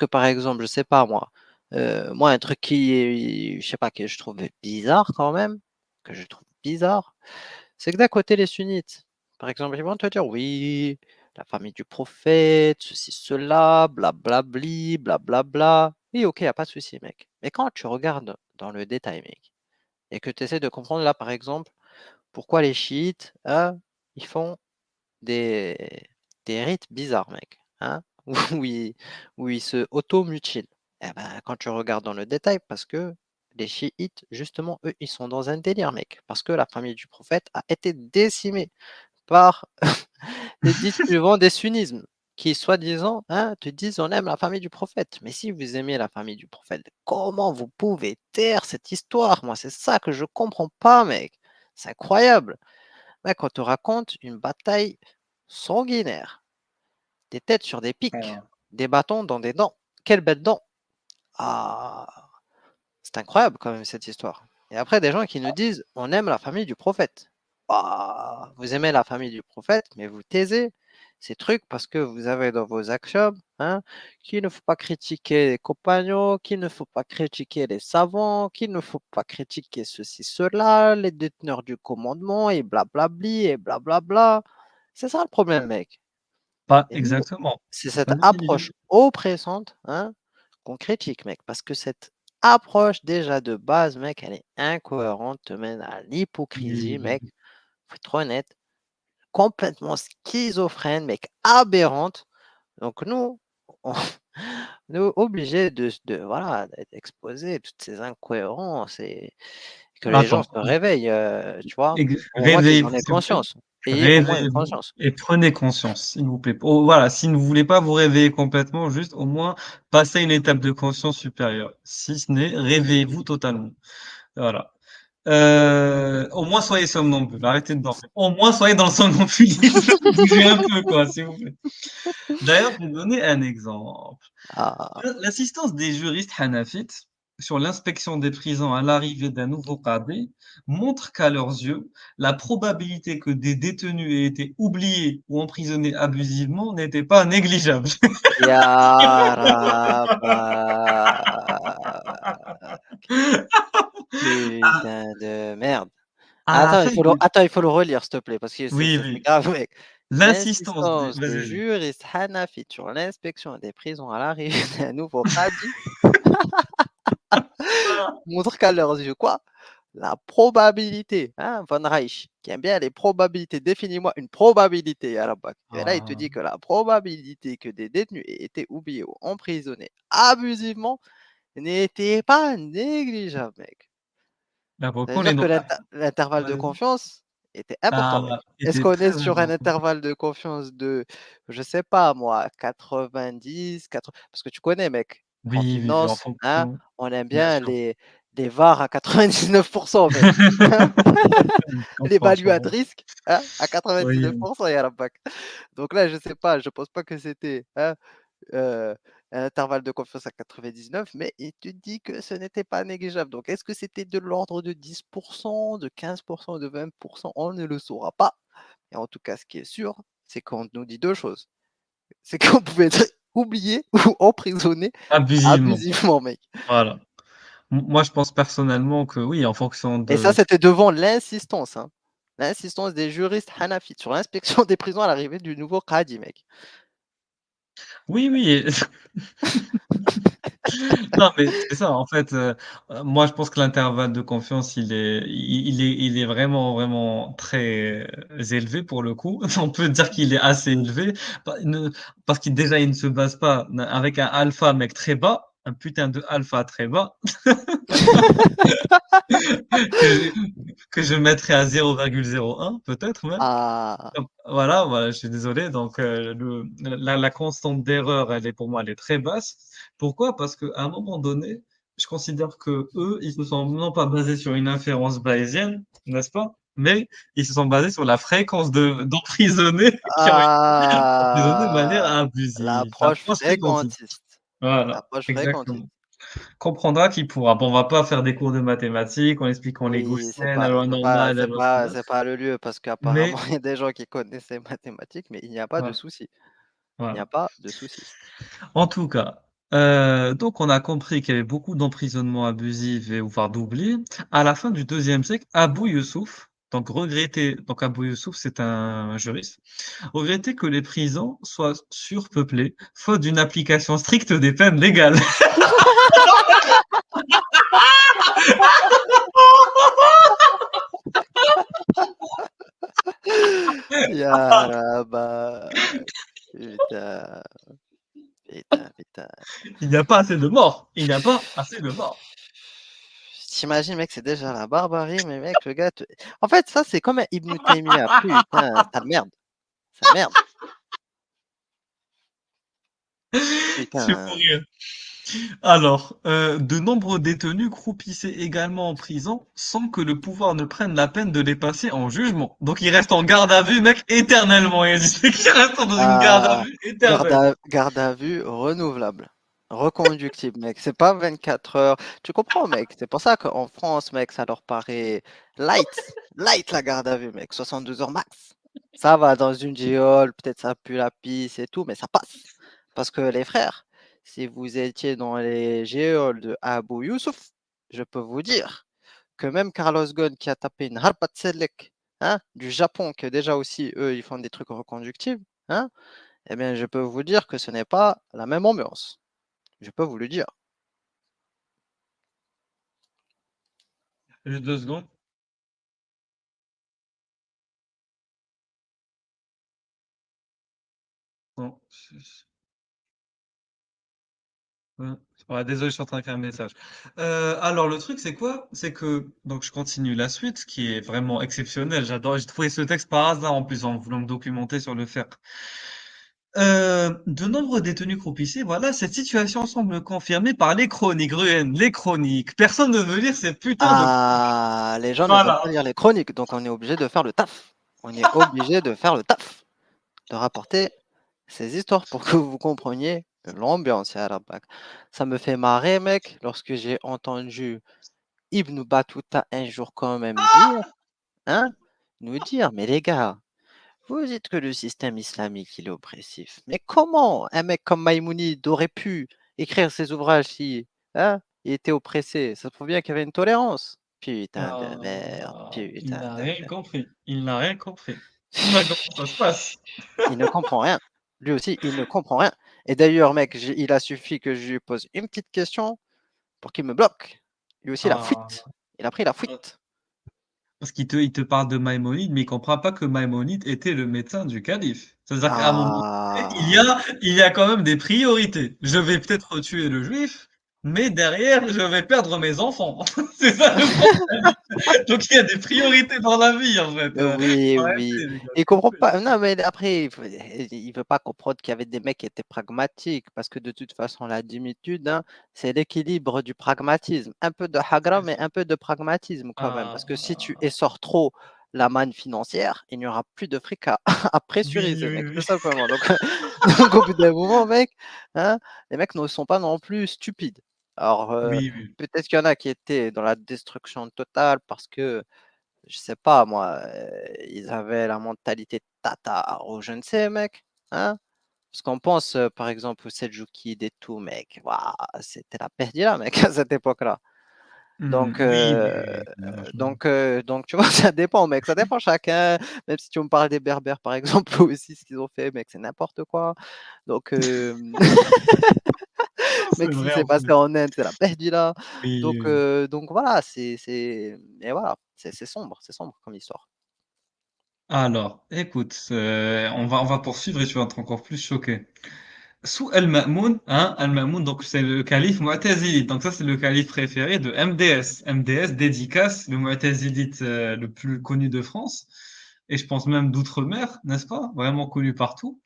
que, par exemple, je sais pas moi, moi un truc qui est je sais pas, que je trouve bizarre quand même, que je trouve bizarre, c'est que d'un côté les sunnites, par exemple, ils vont te dire: «Oui, la famille du prophète, ceci, cela, blablabli, blablabla». Oui, OK, y a pas de souci mec. Mais quand tu regardes dans le détail mec et que tu essaies de comprendre là, par exemple, pourquoi les chiites, ils font des des rites bizarres mec, hein, où ils se automutilent. Et ben, quand tu regardes dans le détail, parce que les chiites, justement, eux, ils sont dans un délire mec, parce que la famille du prophète a été décimée par les dits suivants des sunnismes, qui soi-disant, hein, te disent: «On aime la famille du prophète». Mais si vous aimez la famille du prophète, comment vous pouvez taire cette histoire? Moi, c'est ça que je comprends pas mec. C'est incroyable. Mec, on te raconte une bataille sanguinaire, des têtes sur des pics, Ah, des bâtons dans des dents. Quelles belles dents! Ah! C'est incroyable quand même cette histoire. Et après, des gens qui nous disent: «On aime la famille du prophète». Ah! Vous aimez la famille du prophète, mais vous taisez ces trucs parce que vous avez dans vos axiomes, hein, qu'il ne faut pas critiquer les compagnons, qu'il ne faut pas critiquer les savants, qu'il ne faut pas critiquer ceci, cela, les déteneurs du commandement et blablabli et blablabla. C'est ça le problème, mec. pas Et nous, exactement. c'est C'est cette pas dit qu'il est approche oppressante, hein, qu'on critique, mec, parce que cette approche déjà de base, mec, elle est incohérente, te mène à l'hypocrisie, oui, mec. Faut être honnête, complètement schizophrène, mec, aberrante. Donc nous, on, nous obligés de voilà, d'être exposés à toutes ces incohérences et que les gens attends, se réveillent, tu vois. Au moins qu'ils en réveillez-vous aient s'il vous plaît, conscience. Ayez au moins une réveillez-vous conscience. et prenez conscience, s'il vous plaît. Oh, voilà, si vous ne voulez pas vous réveiller complètement, juste au moins passez à une étape de conscience supérieure. Si ce n'est, réveillez-vous totalement. Voilà. Au moins soyez somnambule, arrêtez de dormir. Au moins soyez dans le somnambulisme, bougez un peu quoi, s'il vous plaît. D'ailleurs, je vais donner un exemple. Ah, L'assistance des juristes hanafites sur l'inspection des prisons à l'arrivée d'un nouveau qadi montre qu'à leurs yeux, la probabilité que des détenus aient été oubliés ou emprisonnés abusivement n'était pas négligeable. ya Rabbak. Putain de merde. Afin de Attends, il faut le relire, s'il te plaît, parce que oui, c'est oui, grave, mec. l'insistance des L'insistance vas-y, des vas-y. juristes hanafites sur l'inspection des prisons à l'arrivée d'un nouveau qadi montre qu'à leurs yeux, quoi? La probabilité, hein, Von Reich, qui aime bien les probabilités. Définis-moi une probabilité à la bac. Et là, il te Ah, dit que la probabilité que des détenus aient été oubliés ou emprisonnés abusivement n'était pas négligeable, mec. là pour le Ça veut coup, les dire que noms l'intervalle de vas-y. confiance était important, Ah, mec. Est-ce était qu'on est très sur un important. intervalle de confiance de, je sais pas moi, 90, 80 parce que tu connais, mec, en Oui, oui, oui, en finance, hein, fonction on aime bien bien sûr. les VAR à 99 mec, hein. Je Les comprends, je values de comprends. risque, hein, à Oui. 99 et à la bac. Donc là, je sais pas, je pense pas que c'était, hein, heu, un intervalle de confiance à 99, mais il te dit que ce n'était pas négligeable. Donc est-ce que c'était de l'ordre de 10, de 15, de 20? On ne le saura pas. Et en tout cas, ce qui est sûr, c'est qu'on nous dit 2 choses. C'est qu'on pouvait être oublié ou emprisonné Abusivement, abusivement, mec. voilà. Moi, je pense personnellement que oui, en fonction Et ça, de c'était devant l'insistance, hein. L'insistance des juristes hanafites sur l'inspection des prisons à l'arrivée du nouveau qadi, mec. oui, oui, non, mais c'est ça, en fait, moi, je pense que l'intervalle de confiance, il est vraiment, vraiment très élevé pour le coup. On peut dire qu'il est assez élevé, parce qu'il déjà, il ne se base pas avec un alpha, mec, très bas, un putain de alpha très bas, que je que je mettrais à 0,01 peut-être même. Ah! Donc voilà, voilà, je suis désolé, donc la constante d'erreur, elle est pour moi, elle est très basse. Pourquoi? Parce qu'à un moment donné, je considère qu'eux, ils se sont non pas basés sur une inférence bayésienne, n'est-ce pas? Mais ils se sont basés sur la fréquence de d'emprisonnés qui ont été emprisonnés de manière Ah! abusive, L'approche l'approche fréquentiste. fréquentiste. Voilà, L'approche fréquentiste. exactement. Comprendra qui pourra. Bon, on va pas faire des cours de mathématiques en expliquant les Oui, Gaussiennes, la loi normale, la loi tout ça, c'est pas le lieu parce qu'apparemment mais il y a des gens qui connaissent les mathématiques, mais il n'y a pas de voilà, souci. Il n'y a voilà. pas de souci. En tout cas. Donc on a compris qu'il y avait beaucoup d'emprisonnements abusifs et voire d'oubli. À la fin du 2e siècle, Abou Youssouf, donc Abou Youssouf, c'est un juriste, regrettait que les prisons soient surpeuplées, faute d'une application stricte des peines légales. Ya Rabbi. Putain, putain, putain. Il n'y a pas assez de morts, il n'y a pas assez de morts. T'imagines, mec, c'est déjà la barbarie, mais mec, le gars. En fait, ça, c'est comme un Ibn Taymiyyah. Putain, ça merde. Ça merde. C'est pour Putain. rien. Alors, de nombreux détenus croupissaient également en prison sans que le pouvoir ne prenne la peine de les passer en jugement. Donc ils restent en garde à vue, mec, éternellement. Il y a des mecs qui restent dans une garde à Ah, vue éternelle. garde à vue renouvelable. Reconductible, mec. C'est pas 24 heures. Tu comprends, mec. C'est pour ça qu'en France, mec, ça leur paraît light. Light la garde à vue, mec. 72 heures max. Ça va dans une geôle, peut-être ça pue la pisse et tout, mais ça passe. Parce que les frères, si vous étiez dans les geôles de Abu Youssouf, je peux vous dire que même Carlos Ghosn qui a tapé une harpa de Selek, hein, du Japon, que déjà aussi, eux, ils font des trucs reconductibles, hein, eh bien, je peux vous dire que ce n'est pas la même ambiance. Je peux vous le dire. Juste 2 secondes. Non, ouais. Ouais, désolé, je suis en train d'écrire un message. Alors le truc, c'est quoi? C'est que donc je continue la suite, qui est vraiment exceptionnelle. J'adore. J'ai trouvé ce texte par hasard en plus en voulant me documenter sur le fait. De nombreux détenus croupissés, voilà, cette situation semble confirmée par les chroniques, Ruhen, les chroniques. Personne ne veut lire ces putains de chroniques. Ah, les gens ne veulent Voilà. pas lire les chroniques, donc on est obligé de faire le taf. On est obligé de faire le taf, de rapporter ces histoires pour que vous compreniez l'ambiance à la bac. Ça me fait marrer, mec, lorsque j'ai entendu Ibn Battuta un jour quand même dire, hein, nous dire, mais les gars, vous dites que le système islamique, il est oppressif. Mais comment un mec comme Maïmounide aurait pu écrire ses ouvrages si, hein, il était oppressé? Ça prouve bien qu'il y avait une tolérance. Putain de merde, Il putain n'a de rien merde. compris. Il n'a rien compris. Voilà comment ça se passe. Il ne comprend rien. Lui aussi, il ne comprend rien. Et d'ailleurs, mec, il a suffi que je lui pose une petite question pour qu'il me bloque. Lui aussi, la Ah, fuite. Il a pris la fuite. parce qu'il te parle de Maïmonide, mais il comprend pas que Maïmonide était le médecin du calife. C'est-à-dire qu'à un moment donné, il y Ah. a, il y a quand même des priorités. Je vais peut-être tuer le juif, mais derrière, je vais perdre mes enfants. C'est ça le problème. Donc il y a des priorités dans la vie, en fait. Oui, Faut oui. arrêter, les gars, Il s'il vous comprend plaît. pas. Non, mais après, il veut pas comprendre qu'il y avait des mecs qui étaient pragmatiques, parce que de toute façon, la dimitude, hein, c'est l'équilibre du pragmatisme. Un peu de hagra, C'est mais ça. un peu de pragmatisme quand même. Parce que si tu Ah, essors trop la manne financière, il n'y aura plus de fric à oui, pressuriser, oui, mec, oui. tout simplement. Donc, donc au bout d'un moment, mec, hein, les mecs ne sont pas non plus stupides. Alors, Oui, oui. peut-être qu'il y en a qui étaient dans la destruction totale parce que je sais pas moi, ils avaient la mentalité tatar ou je ne sais mec, hein? Parce qu'on pense, par exemple aux Selçukide et tout mec, waouh, c'était la perdila mec à cette époque-là. Mmh, Donc oui, oui, heu, oui, oui, franchement. donc tu vois, ça dépend mec, ça dépend chacun. Même si tu me parles des Berbères par exemple, eux aussi ce qu'ils ont fait mec, c'est n'importe quoi. Donc C'est mec, ce qui vrai s'est en passé plus. en Inde, c'est la perdila. Oui, oui. Donc voilà, c'est et voilà, c'est sombre comme histoire. Alors, écoute, on va poursuivre et tu vas être encore plus choqué. Sous Al-Ma'moun, hein, Al-Ma'moun, donc c'est le calife mu'tazilite. Donc ça, c'est le calife préféré de MDS. MDS dédicace le mu'tazilite le plus connu de France. Et je pense même d'outre-mer, n'est-ce pas? Vraiment connu partout.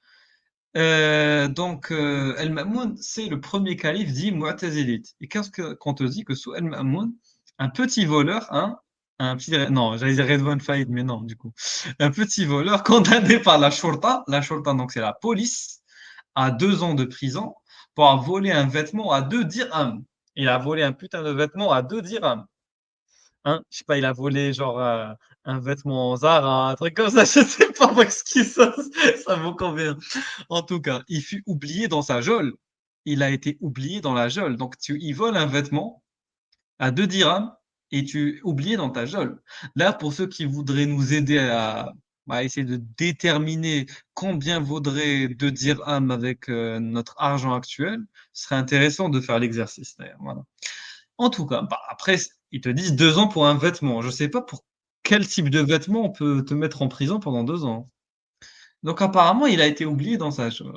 Al-Ma'moun, c'est le premier calife dit mu'tazilite. Et qu'est-ce que qu'on te dit que sous Al-Ma'moun, un petit voleur, hein, non, j'allais dire Redouane Faïd, mais non, du coup, un petit voleur condamné par la shurta donc c'est la police, à 2 ans de prison pour avoir volé un vêtement à 2 dirhams. Il a volé un putain de vêtement à 2 dirhams. Hein, je sais pas, il a volé genre un vêtement Zara, un truc comme ça, je sais pas moi ce qui ça vaut combien. En tout cas, il fut oublié dans sa geôle. il a été oublié dans la geôle. Donc il vole un vêtement à 2 dirhams et tu oublié dans ta geôle. Là, pour ceux qui voudraient nous aider à essayer de déterminer combien vaudrait 2 dirhams avec, notre argent actuel, ce serait intéressant de faire l'exercice d'ailleurs, voilà. En tout cas, bah, après ils te disent 2 ans pour un vêtement. Je sais pas pour quel type de vêtement on peut te mettre en prison pendant 2 ans. Donc apparemment, il a été oublié dans sa geôle.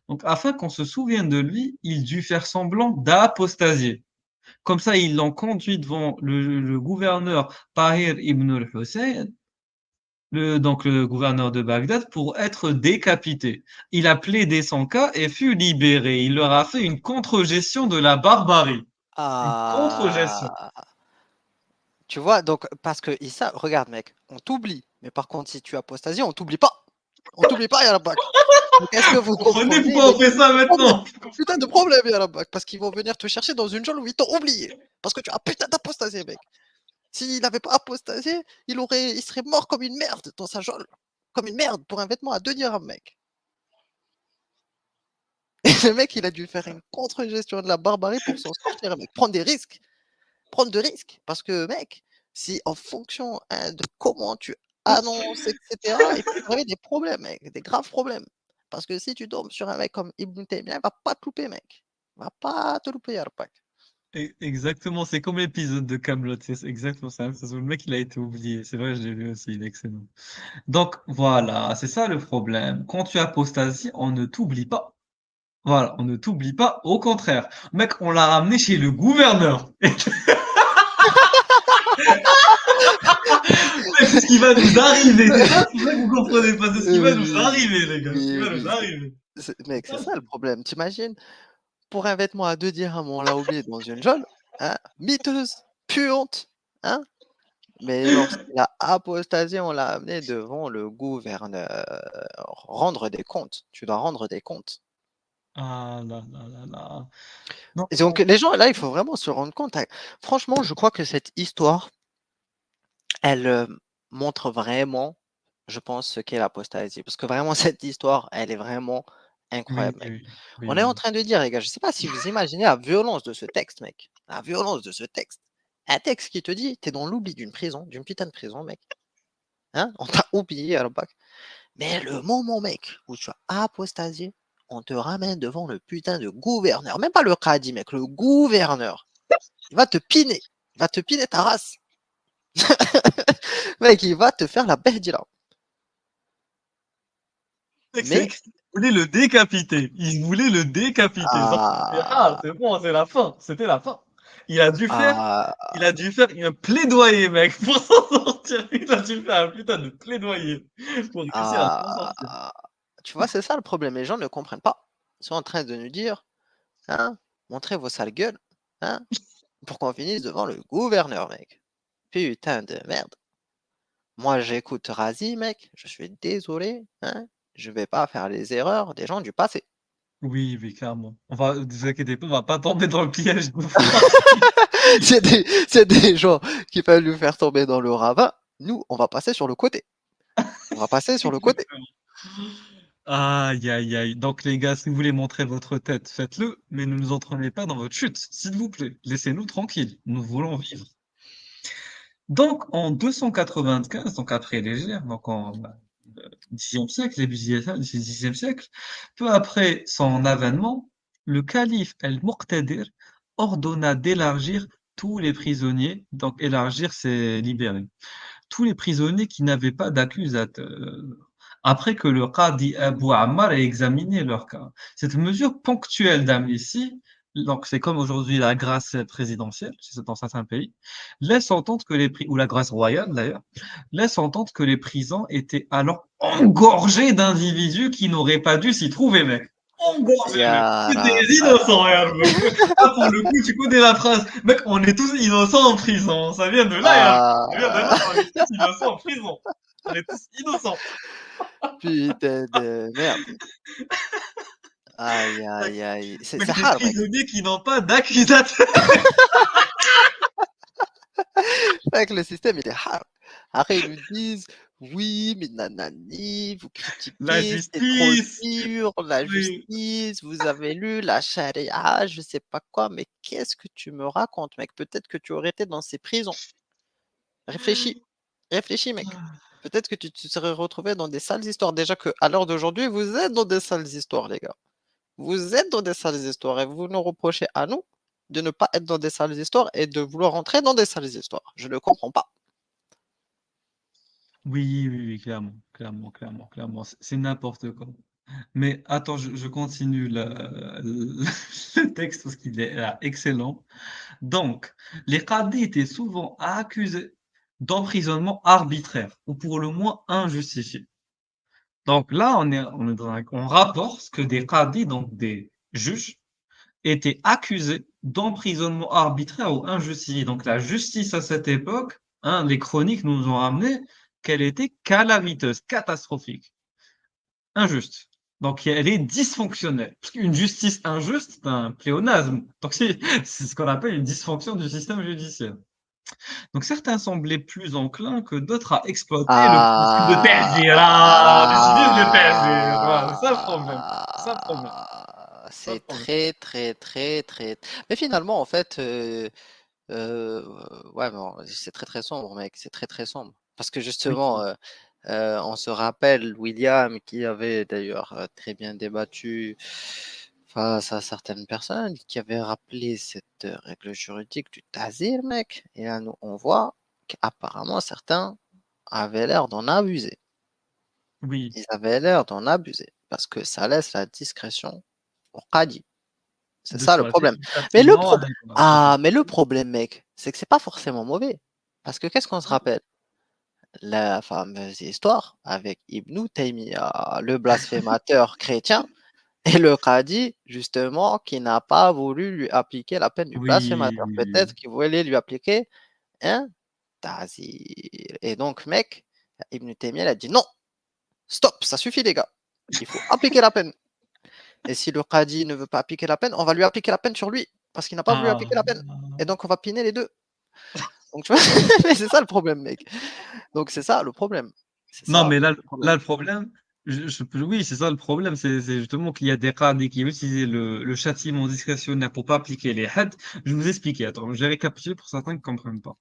Donc afin qu'on se souvienne de lui, il dut faire semblant d'apostasier. Comme ça, ils l'ont conduit devant le gouverneur Tahir ibn al-Hussein, donc le gouverneur de Bagdad, pour être décapité. Il a plaidé son cas et fut libéré. Il leur a fait une contre-gestion de la barbarie. Une contre-gestion. Ah, tu vois, donc, parce que Issa, regarde, mec, on t'oublie. Mais par contre, si tu apostasies, on t'oublie pas. On t'oublie pas, Yarabak. Donc, est-ce que vous Vous comprenez comprenez pourquoi on fait ça problèmes, maintenant? putain de problème, Yarabak? Parce qu'ils vont venir te chercher dans une geôle où ils t'ont oublié. Parce que tu as putain d'apostasié, mec. S'il n'avait pas apostasié, il serait mort comme une merde dans sa geôle. Comme une merde pour un vêtement à 2 dirhams, mec. Et le mec, il a dû faire une contre-gestion de la barbarie pour s'en sortir, mec. Prendre des risques. Prendre de risques. Parce que, mec, si en fonction de comment tu annonces, etc., il peut arriver des problèmes, mec. Des graves problèmes. Parce que si tu tombes sur un mec comme Ibn Taymiyyah, il va pas te louper, mec. Il va pas te louper, Yarpak. Exactement, c'est comme l'épisode de Camelot, c'est exactement ça. Le mec, il a été oublié. C'est vrai, je l'ai vu aussi, il est excellent. Donc voilà, c'est ça le problème. Quand tu apostasies, on ne t'oublie pas. Voilà, on ne t'oublie pas, au contraire. Mec, on l'a ramené chez le gouverneur. Mec, c'est ce qui va nous arriver. C'est ça que vous comprenez pas. C'est ce qui va nous Oui, arriver, les gars. Ce qui oui, va nous oui. arriver. Mec, c'est ça le problème. T'imagines, pour un vêtement à 2 dirhams, on l'a oublié dans une geôle, hein, miteuse, puante, hein. Mais lorsqu'il a apostasié, on l'a amené devant le gouverneur. Rendre des comptes. Tu dois rendre des comptes. Ah là là là là. Non, Et donc, les gens, là, il faut vraiment se rendre compte. Franchement, je crois que cette histoire, elle montre vraiment, je pense, ce qu'est l'apostasie. Parce que vraiment, cette histoire, elle est vraiment oui, incroyable, mec. oui, On oui, est en oui. train de dire, les gars, je ne sais pas si vous imaginez la violence de ce texte, mec. La violence de ce texte. Un texte qui te dit, t'es dans l'oubli d'une prison, d'une putain de prison, mec. Hein, on t'a oublié à la bac. Mais le moment, mec, où tu as apostasié, on te ramène devant le putain de gouverneur. Même pas le Qadi, mec, le gouverneur. Il va te piner. Il va te piner ta race. Mec, il va te faire la là. Mec, Mais, il voulait le décapiter. Il voulait le décapiter. Donc, c'était rare, ah, c'est bon, c'est la fin. C'était la fin. Il a dû faire, ah, il a dû faire un plaidoyer, mec, pour s'en sortir. Il a dû faire un putain de plaidoyer pour réussir à s'en sortir. ah, tu vois, c'est ça le problème. Les gens ne comprennent pas. Ils sont en train de nous dire, hein, montrez vos sales gueules, hein, pour qu'on finisse devant le gouverneur, mec. Putain de merde. Moi, j'écoute Razi, mec. Je suis désolé, hein. Je vais pas faire les erreurs des gens du passé. Oui, oui, clairement. Ne vous inquiétez pas, on va pas tomber dans le piège. C'est des gens qui peuvent nous faire tomber dans le ravin. Nous, on va passer sur le côté. On va passer sur le côté. Exactement. Aïe, aïe, aïe. Donc, les gars, si vous voulez montrer votre tête, faites-le, mais ne nous entraînez pas dans votre chute, s'il vous plaît. Laissez-nous tranquilles. Nous voulons vivre. Donc, en 295, donc après l'Hégire, donc en Xe siècle, début Xe siècle, peu après son avènement, le calife El-Muqtadir ordonna d'élargir tous les prisonniers, donc élargir, c'est libérer, tous les prisonniers qui n'avaient pas d'accusateur, après que le Qadi Abu Ammar ait examiné leur cas. Cette mesure ponctuelle d'amnistie, donc c'est comme aujourd'hui la grâce présidentielle, c'est dans certains pays, laisse entendre que ou la grâce royale d'ailleurs, laisse entendre que les prisons étaient alors engorgées d'individus qui n'auraient pas dû s'y trouver, mec. Engorgés, mec. C'est Yara, des innocents, regarde, mec. Là, pour le coup, tu connais la phrase. Mec, on est tous innocents en prison. Ça vient de là, regarde. Ça vient de là, ah, on est tous innocents en prison. On est tous innocents. putain de merde. Aïe, aïe, aïe. C'est Mec, des hard, mec. prisonniers qui n'ont pas d'accusateur. Mec, le système, il est hard. Après, ils nous disent, Oui, mais nanani, vous La critiquez, c'est trop justice! dur, la Oui. justice, vous avez lu la charia, je sais pas quoi, mais qu'est-ce que tu me racontes, mec? Peut-être que tu aurais été dans ces prisons. Réfléchis, réfléchis, mec. Peut-être que tu te serais retrouvé dans des sales histoires. Déjà que à l'heure d'aujourd'hui, vous êtes dans des sales histoires, les gars. Vous êtes dans des sales histoires et vous nous reprochez à nous de ne pas être dans des sales histoires et de vouloir rentrer dans des sales histoires. Je ne comprends pas. Oui, oui, oui, clairement, clairement, clairement, clairement, c'est n'importe quoi. Mais attends, je continue le texte parce qu'il est là, excellent. Donc, les qadis étaient souvent accusés d'emprisonnement arbitraire ou pour le moins injustifié. Donc là, on est on rapporte que des qadis, donc des juges, étaient accusés d'emprisonnement arbitraire ou injustifié. Donc la justice à cette époque, hein, les chroniques nous ont ramené qu'elle était calamiteuse, catastrophique, injuste. Donc elle est dysfonctionnelle. Parce qu'une justice injuste, c'est un pléonasme. Donc c'est ce qu'on appelle une dysfonction du système judiciaire. Donc certains semblaient plus enclins que d'autres à exploiter le principe de ta'zir. Ah, ils utilisent le ta'zir. Voilà, c'est ça le problème. C'est ça le problème. C'est ça le C'est problème. très, très, très, très. Mais finalement, en fait, euh, ouais, bon, c'est très, très sombre, mec. C'est très, très sombre. Parce que justement, Oui, on se rappelle William qui avait d'ailleurs très bien débattu face à certaines personnes qui avaient rappelé cette règle juridique du tazir, mec. Et là, nous, on voit qu'apparemment certains avaient l'air d'en abuser. oui. Ils avaient l'air d'en abuser parce que ça laisse la discrétion au qadi. C'est De ça le choisir problème. le Mais le châtiment pro adéquat. mais le problème, mec, c'est que c'est pas forcément mauvais. Parce que qu'est-ce qu'on se rappelle? La fameuse histoire avec Ibn Taymiyyah, le blasphémateur chrétien et le qadi, justement, qui n'a pas voulu lui appliquer la peine du Oui, blasphémateur. oui, Peut-être oui. qu'il voulait lui appliquer un tazir. Et donc, mec, Ibn Taymiyyah il a dit non, stop, ça suffit, les gars. Il faut appliquer la peine. Et si le qadi ne veut pas appliquer la peine, on va lui appliquer la peine sur lui, parce qu'il n'a pas voulu Ah, appliquer la peine. Et donc, on va piner les deux. Donc, tu vois, mais c'est ça le problème, mec. Donc, c'est ça le problème. C'est non, ça mais le problème. là, le problème, oui, c'est ça le problème, c'est justement qu'il y a des qadis qui utilisent le châtiment discrétionnaire pour pas appliquer les hads. Je vais vous expliquer, attends, je vais récapituler pour certains qui ne comprennent pas.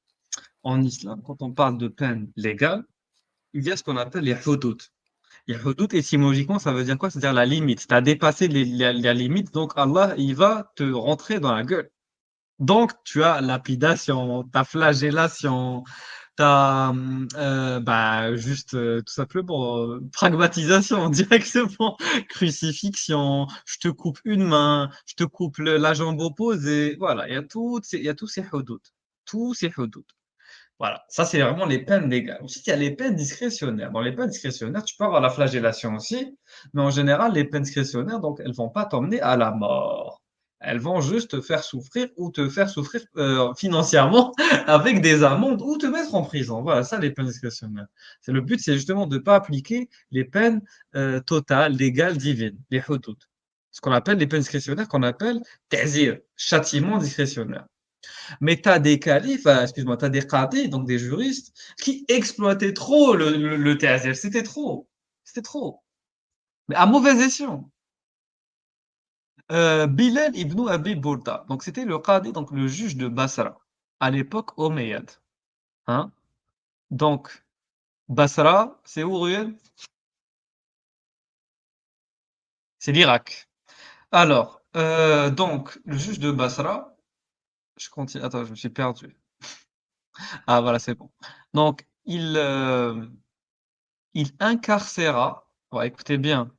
En islam, quand on parle de peine légale, il y a ce qu'on appelle les hudud. Les hudud, étymologiquement, ça veut dire quoi? C'est-à-dire la limite. Tu as dépassé la limite, donc Allah, il va te rentrer dans la gueule. Donc, tu as lapidation, ta flagellation, ta, bah, juste, tout simplement, pragmatisation directement, crucifixion, je te coupe une main, je te coupe la jambe opposée. Voilà, il y a tous ces hudud. Tous ces hudud. Voilà, ça c'est vraiment les peines légales. Ensuite, il y a les peines discrétionnaires. Dans les peines discrétionnaires, tu peux avoir la flagellation aussi, mais en général, les peines discrétionnaires, donc, elles vont pas t'emmener à la mort. Elles vont juste te faire souffrir ou te faire souffrir financièrement avec des amendes ou te mettre en prison. Voilà, ça, les peines discrétionnaires. C'est le but, c'est justement de ne pas appliquer les peines totales, légales, divines, les hudud. Ce qu'on appelle les peines discrétionnaires, qu'on appelle ta'zir, châtiment discrétionnaire. Mais tu as des califes, excuse-moi, tu as des qadis, donc des juristes, qui exploitaient trop le TAZF. C'était trop. C'était trop. Mais à mauvais escient. Bilal ibn Abi Burda. Donc, c'était le qadi, donc le juge de Basra, à l'époque omeyyade. Hein? Donc, Basra, c'est où, Ruel? C'est l'Irak. Alors, donc, le juge de Basra, je continue. Attends, je me suis perdu. Ah, voilà, c'est bon. Donc, il incarcéra, ouais, écoutez bien,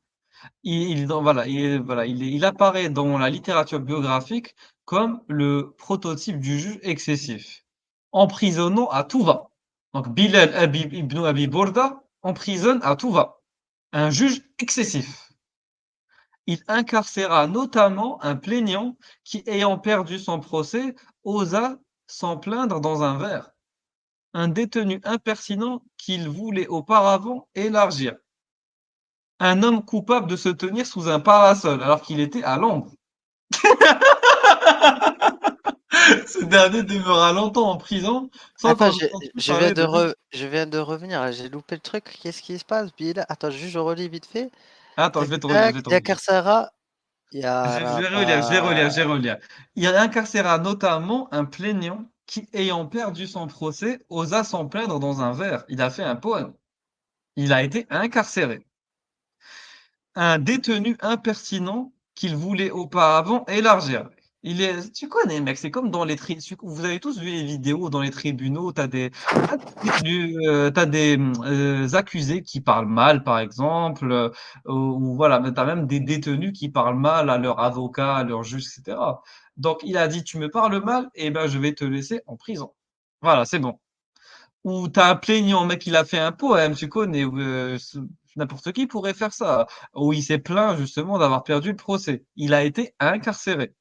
voilà, il apparaît dans la littérature biographique comme le prototype du juge excessif, emprisonnant à tout va. Donc Bilal ibn Abi Burda emprisonne à tout va, un juge excessif. Il incarcéra notamment un plaignant qui, ayant perdu son procès, osa s'en plaindre dans un verre, un détenu impertinent qu'il voulait auparavant élargir. Un homme coupable de se tenir sous un parasol alors qu'il était à l'ombre. dernier demeura longtemps en prison sans Attends, qu'on entende plus parler de lui. je viens de revenir, là, j'ai loupé le truc. Qu'est-ce qui se passe? Bilal? Attends, juste je relis vite fait. Attends, je Tac, vais te relire, je tac, vais te relire. Yaker Ya Je vais relire, je vais relire, je vais Rabba. relire. Il incarcéra notamment un plaignant qui, ayant perdu son procès, osa s'en plaindre dans un vers. Il a fait un poème. Il a été incarcéré. Un détenu impertinent qu'il voulait auparavant élargir. Il est, tu connais, mec, c'est comme dans les vous avez tous vu les vidéos dans les tribunaux, t'as des accusés qui parlent mal, par exemple, ou voilà, mais t'as même des détenus qui parlent mal à leur avocat, à leur juge, etc. Donc il a dit, tu me parles mal, et ben je vais te laisser en prison. Voilà, c'est bon. Ou tu as un plaignant, mec, il a fait un poème, tu connais, n'importe qui pourrait faire ça. Où il s'est plaint justement d'avoir perdu le procès. Il a été incarcéré.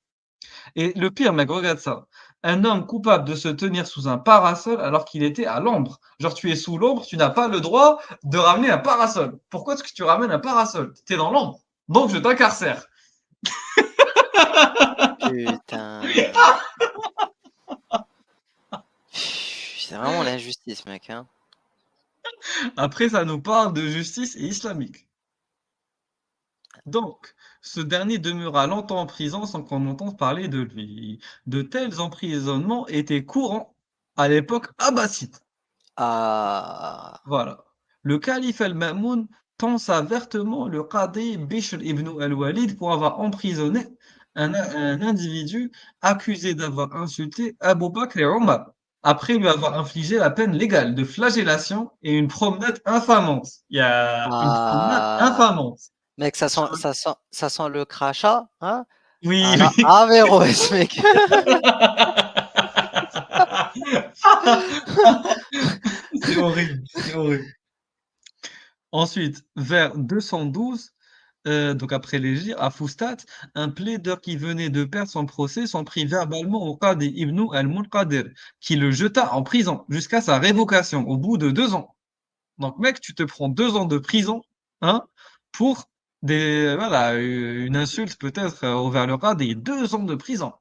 Et le pire, mec, regarde ça. Un homme coupable de se tenir sous un parasol alors qu'il était à l'ombre. Genre, tu es sous l'ombre, tu n'as pas le droit de ramener un parasol. Pourquoi est-ce que tu ramènes un parasol? Tu es dans l'ombre. Donc, je t'incarcère. Putain. C'est vraiment l'injustice, mec, hein. Après, ça nous parle de justice islamique. Donc, ce dernier demeura longtemps en prison sans qu'on entende parler de lui. De tels emprisonnements étaient courants à l'époque abbasside. Ah. Voilà. Le calife al-Ma'moun pensa vertement le qadi Bishr ibn al-Walid pour avoir emprisonné un individu accusé d'avoir insulté Abu Bakr et Omar, après lui avoir infligé la peine légale de flagellation et une promenade infamante. Il y a une promenade Ah. infamante. Mec, ça sent le crachat, hein, Oui, à la oui. Averroès, mec. C'est horrible, c'est horrible. Ensuite, vers 212, donc après l'hégire, à Foustat, un plaideur qui venait de perdre son procès s'en prit verbalement au Qadi ibn al-Munqadir, qui le jeta en prison jusqu'à sa révocation au bout de 2 ans. Donc, mec, tu te prends 2 ans de prison, hein, pour voilà, une insulte peut-être envers le Qadi. 2 ans de prison.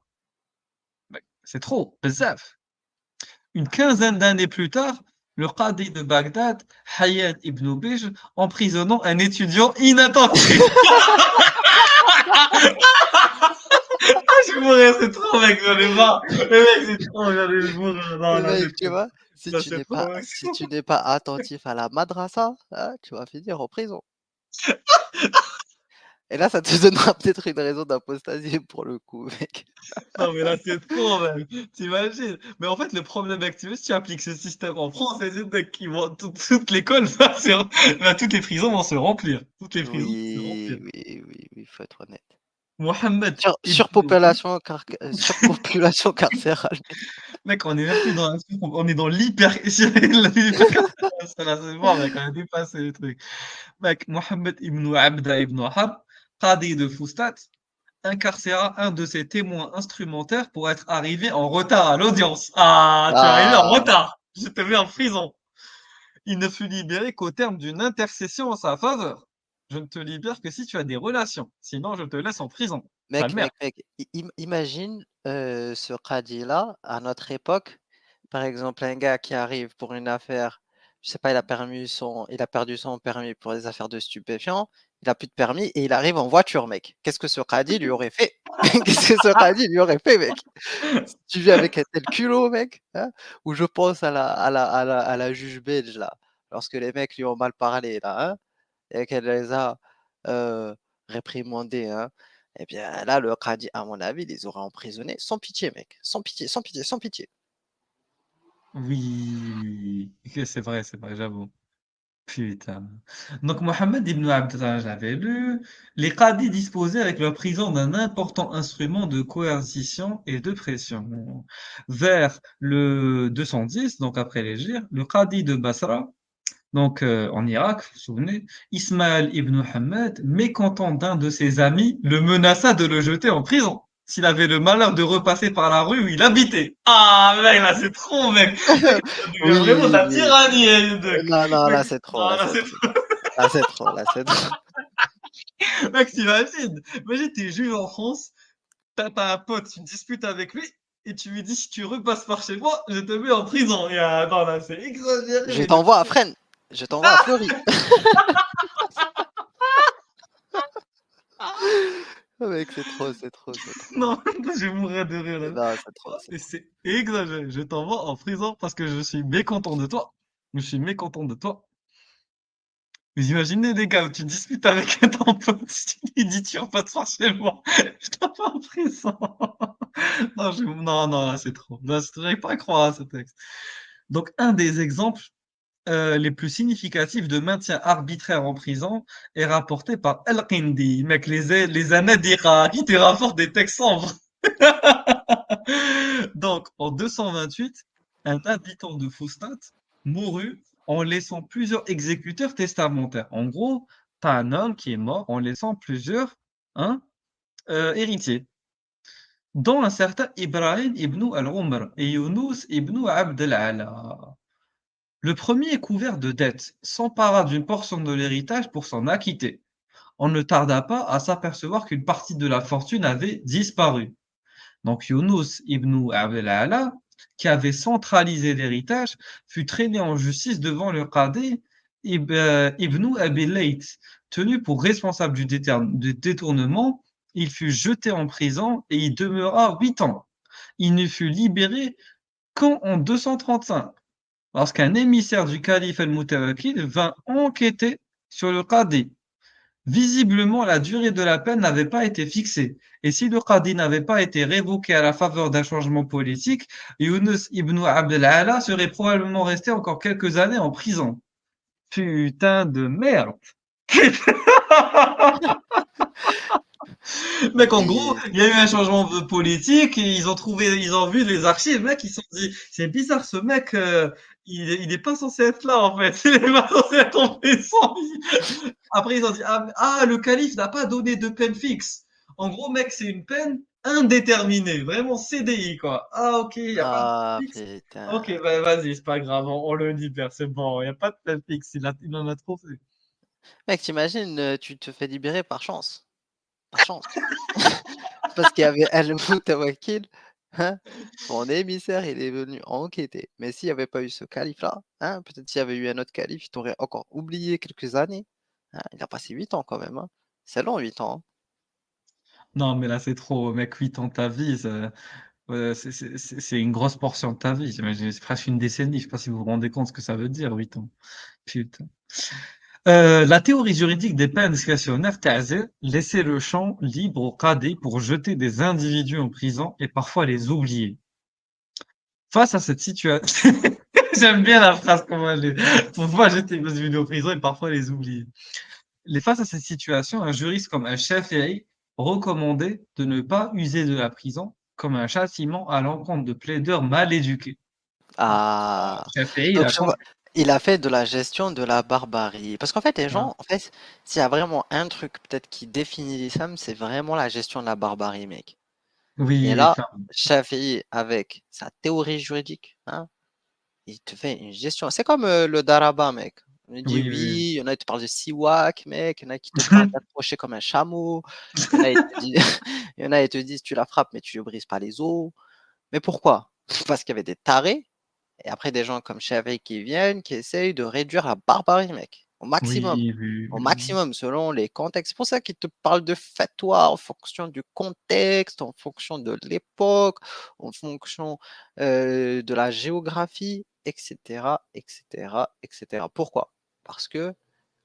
Mec, c'est trop, bezzaf. Une quinzaine d'années plus tard, le qadi de Bagdad, Hayat ibn Bijl, emprisonnant un étudiant inattentif. Je vais mourir, c'est trop, mec, j'en ai marre. Mais mec, c'est trop, j'en ai mourir. Non, Mais là, mec, c'est tu trop. vois, Là, c'est trop, mec. si tu n'es pas attentif à la madrasa, hein, tu vas finir en prison. Et là, ça te donnera peut-être une raison d'apostasie pour le coup, mec. Non, mais là, c'est trop, même. T'imagines? Mais en fait, le problème actuel, si tu appliques ce système en France, c'est que qui vont, toute l'école toutes les prisons vont se remplir. Toutes les prisons vont se remplir. Oui, oui, oui, oui, faut être honnête. Mohammed ibn Surpopulation carcérale. Mec, on est même plus dans on est dans l'hypercarcération là, c'est bon mec, on a dépassé le truc. Mec, Mohammed ibn Abda ibn Wahab, qadi de Fustat, incarcéra un de ses témoins instrumentaires pour être arrivé en retard à l'audience. Ah, tu es arrivé en Ah, retard. Je te mets en prison. Il ne fut libéré qu'au terme d'une intercession en sa faveur. Je ne te libère que si tu as des relations, sinon je te laisse en prison. Sale merde. mec, imagine ce qadi-là, à notre époque, par exemple, un gars qui arrive pour une affaire, je sais pas, il a perdu son permis pour des affaires de stupéfiants, il a plus de permis et il arrive en voiture, mec. Qu'est-ce que ce qadi lui aurait fait? Qu'est-ce que ce qadi lui aurait fait, mec? Si tu viens avec un tel culot, mec, hein, ou je pense à la juge belge, là, lorsque les mecs lui ont mal parlé, là, hein, et qu'elle les a réprimandés, hein, eh bien là, le Qadi, à mon avis, les aurait emprisonnés sans pitié, mec. Sans pitié, sans pitié, sans pitié. Oui, oui, oui. Ok, c'est vrai, j'avoue. Putain. Donc Mohammed ibn Abdallah, j'avais lu, les qadis disposaient avec leur prison d'un important instrument de coercition et de pression. Vers le 210, donc après l'Hégire, le qadi de Basra, donc en Irak, vous vous souvenez, Ismaël ibn Muhammad, mécontent d'un de ses amis, le menaça de le jeter en prison s'il avait le malheur de repasser par la rue où il habitait. Ah mec, là c'est trop mec. Mec, ça devient vraiment de Oui, la oui. tyrannie, hein, mec. Non, non, Mec, là, c'est trop, non, là, là c'est c'est trop. Là, c'est trop, là, c'est trop. mec, t'imagines? Imagine, t'es juge en France, t'as un pote, tu te disputes avec lui, et tu lui dis: «Si tu repasses par chez moi, je te mets en prison». Et non, là, c'est exagéré, Je mais de t'envoie à Fresnes, je t'envoie à Fleury. Oh mec, c'est trop, c'est trop, c'est trop. non, je mourrais de rire là. Non, c'est trop, c'est Et trop. c'est exagéré. Je t'envoie en prison parce que je suis mécontent de toi. Je suis mécontent de toi. Vous imaginez les gars, tu discutes avec ton pote, tu lui dis: «Tu repasses par chez moi, je t'envoie en prison». Non, là, c'est trop. Là, j'arrive pas à croire à ce texte. Donc un des exemples, les plus significatifs de maintien arbitraire en prison est rapporté par El-Kindi. Mec, les Anadira, qui te rapportent des textes sombres. Donc, en 228, un habitant de Fustat mourut en laissant plusieurs exécuteurs testamentaires. En gros, tu as un homme qui est mort en laissant plusieurs hein, héritiers, dont un certain Ibrahim ibn al-Umr et Yunus ibn Abd al-Ala. Le premier est couvert de dettes, s'empara d'une portion de l'héritage pour s'en acquitter. On ne tarda pas à s'apercevoir qu'une partie de la fortune avait disparu. Donc Younous ibn Abdelala, qui avait centralisé l'héritage, fut traîné en justice devant le Qadi ibn Abi Layth. Tenu pour responsable du détournement, il fut jeté en prison et y demeura 8 ans. Il ne fut libéré qu'en 235, lorsqu'un émissaire du calife al-Mutawakkil vint enquêter sur le Qadi. Visiblement, la durée de la peine n'avait pas été fixée, et si le Qadi n'avait pas été révoqué à la faveur d'un changement politique, Younus ibn Abd al-Ala serait probablement resté encore quelques années en prison. Putain de merde! Mec, en gros, Et il y a eu un changement de politique, et ils ont vu les archives, mec, ils se sont dit, c'est bizarre, ce mec, il est pas censé être là, en fait. Il est pas censé être en prison. Après, ils ont dit, le calife n'a pas donné de peine fixe. En gros, mec, c'est une peine indéterminée, vraiment CDI, quoi. Ah, ok, il n'y a pas de ah peine fixe. Ok, putain. bah, vas-y, c'est pas grave, on le libère, c'est bon, il n'y a pas de peine fixe, il en a trop fait. Mec, t'imagines, tu te fais libérer par chance. Par chance. Parce qu'il y avait Al-Moutawakkil, hein, son émissaire, il est venu enquêter. Mais s'il n'y avait pas eu ce calife-là, hein, peut-être s'il y avait eu un autre calife, il t'aurait encore oublié quelques années. Hein, il a passé 8 ans quand même. Hein. C'est long, 8 ans. Hein. Non, mais là, c'est trop, mec, 8 ans de ta vie, c'est une grosse portion de ta vie. J'imagine, c'est presque une décennie. Je sais pas si vous vous rendez compte ce que ça veut dire, 8 ans. Putain. La théorie juridique des peines discrétionnaires ta'zir laissait le champ libre au qadi pour jeter des individus en prison et parfois les oublier. Face à cette situation, j'aime bien la phrase comment elle est. Parfois jeter des individus en prison et parfois les oublier. Face à cette situation, un juriste comme Al-Shafi'i recommandait de ne pas user de la prison comme un châtiment à l'encontre de plaideurs mal éduqués. Ah. Shafi'i, il Donc a tu vois, compris. il a fait de la gestion de la barbarie. Parce qu'en fait, les Hein. gens, en fait, s'il y a vraiment un truc peut-être qui définit l'islam, c'est vraiment la gestion de la barbarie, mec. Et Oui, là, enfin, Shafi'i, avec sa théorie juridique, hein, il te fait une gestion. C'est comme le Daraba, mec. On lui dit oui, oui. oui, il y en a qui te parlent de siwak, mec, il y en a qui te parlent d'approcher comme un chameau, il y en a, ils te disent, il y en a, ils te disent tu la frappes, mais tu ne brises pas les os. Mais pourquoi? Parce qu'il y avait des tarés, et après des gens comme Shafi'i qui viennent, qui essayent de réduire la barbarie, mec, au maximum. Oui, oui, Au oui. maximum, selon les contextes. C'est pour ça qu'ils te parlent de fatwa en fonction du contexte, en fonction de l'époque, en fonction de la géographie, etc., etc., etc. Pourquoi? Parce que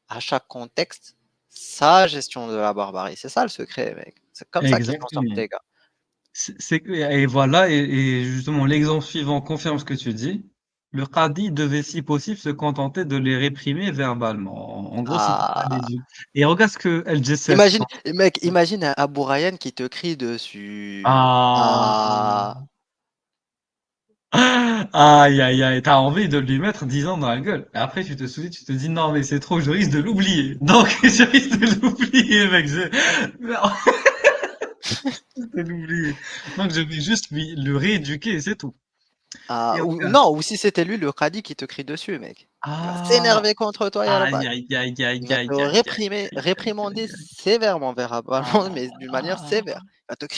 à chaque contexte, sa gestion de la barbarie. C'est ça le secret, mec. C'est comme ça qu'ils s'en sortent, Exactement. les gars. Et voilà, et justement, l'exemple suivant confirme ce que tu dis. Le qadi devait, si possible, se contenter de les réprimer verbalement. En gros, si t'as pas des Ah, yeux. Et regarde ce que LG7 imagine, mec, imagine un Abou Ryan qui te crie dessus. Ah, Ah, aïe, aïe, aïe, t'as envie de lui mettre 10 ans dans la gueule. Et après, tu te souviens, tu te dis, non, mais c'est trop, je risque de l'oublier. Donc, je risque de l'oublier, mec. Je risque de l'oublier. Donc, je vais juste le rééduquer et c'est tout. ah, Et ou regarde. non, ou si c'était lui le Khadi qui te crie dessus, mec. Il va Ah, s'énerver contre toi, aïe, Yalabak. aïe, aïe, aïe, Il va te aïe, aïe, aïe, aïe, aïe, aïe, réprimander aïe. sévèrement, verbalement, Ah, mais d'une manière sévère. Il va te crier